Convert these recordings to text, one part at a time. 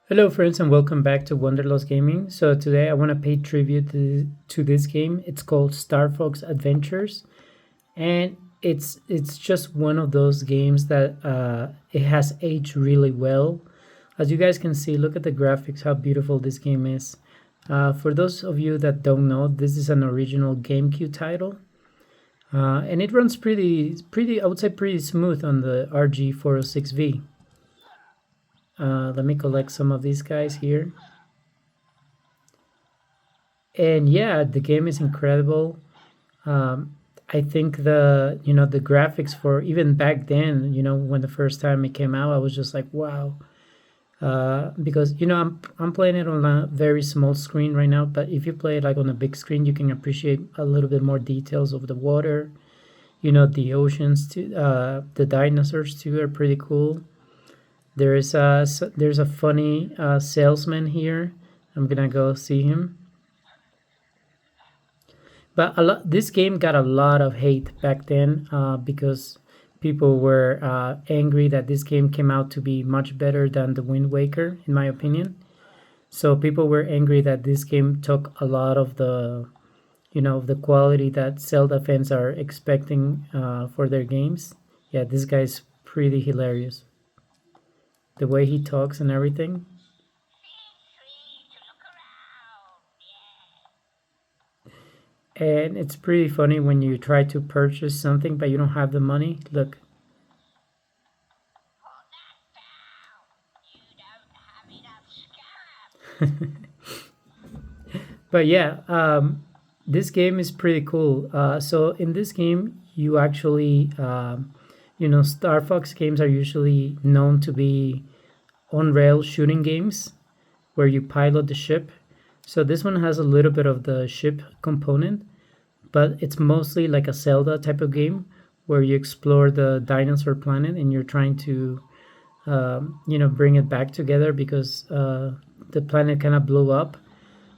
Hello friends and welcome back to Wanderlust Gaming. So today I want to pay tribute to this game. It's called Star Fox Adventures, and it's just one of those games that it has aged really well. As you guys can see, look at the graphics, how beautiful this game is. For those of you that don't know, this is an original GameCube title, and it runs pretty I would say pretty smooth on the RG406V. Let me collect some of these guys here. And yeah, the game is incredible. I think the graphics for even back then, when the first time it came out, I was just like, wow. Because I'm playing it on a very small screen right now, but if you play it like on a big screen, you can appreciate a little bit more details of the water. The oceans too, the dinosaurs too are pretty cool. There's a funny salesman here. I'm gonna go see him. But this game got a lot of hate back then because people were angry that this game came out to be much better than the Wind Waker, in my opinion. So people were angry that this game took a lot of the quality that Zelda fans are expecting for their games. Yeah, this guy's pretty hilarious. The way he talks and everything. And it's pretty funny when you try to purchase something but you don't have the money. Look. But yeah, this game is pretty cool. So in this game, you actually, Star Fox games are usually known to be on-rail shooting games where you pilot the ship. So this one has a little bit of the ship component, but it's mostly like a Zelda type of game where you explore the dinosaur planet and you're trying to, bring it back together because the planet kind of blew up.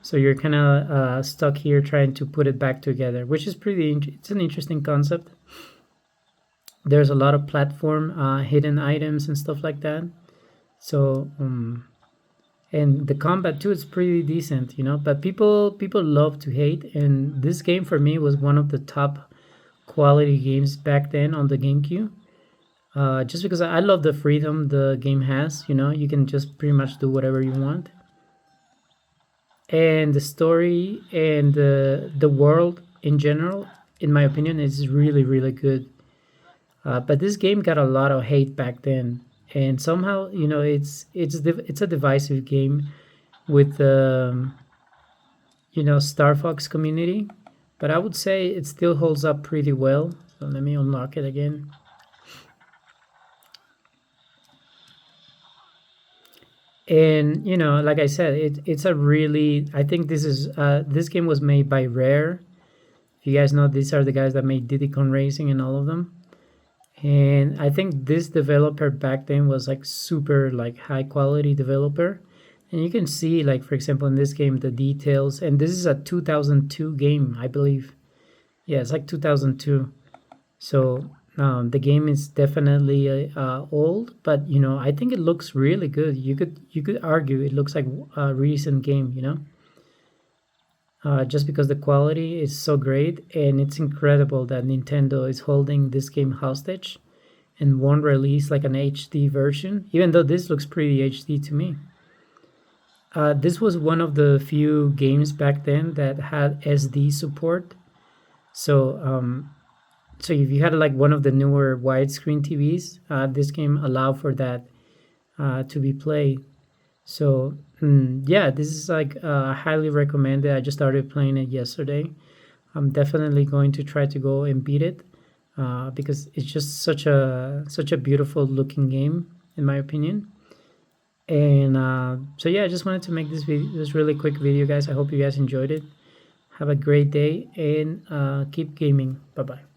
So you're kind of stuck here trying to put it back together, which is it's an interesting concept. There's a lot of platform hidden items and stuff like that. So, and the combat too is pretty decent, but people love to hate, and this game for me was one of the top quality games back then on the GameCube. Just because I love the freedom the game has, you can just pretty much do whatever you want. And the story and the world in general, in my opinion, is really, really good. But this game got a lot of hate back then, and somehow it's a divisive game with the Star Fox community. But I would say it still holds up pretty well. So let me unlock it again. And like I said, it's a really, I think this game was made by Rare. If you guys know, these are the guys that made Diddy Kong Racing and all of them. And I think this developer back then was like super like high quality developer. And you can see, like, for example, in this game, the details. And this is a 2002 game, I believe. Yeah, it's like 2002. So the game is definitely old, but I think it looks really good. You could argue it looks like a recent game, just because the quality is so great, and it's incredible that Nintendo is holding this game hostage and won't release like an HD version, even though this looks pretty HD to me. This was one of the few games back then that had SD support. So so if you had like one of the newer widescreen TVs, this game allowed for that to be played. So yeah, this is like highly recommended. I just started playing it yesterday. I'm definitely going to try to go and beat it because it's just such a beautiful looking game, in my opinion. And so yeah, I just wanted to make this really quick video, guys. I hope you guys enjoyed it. Have a great day and keep gaming. Bye bye.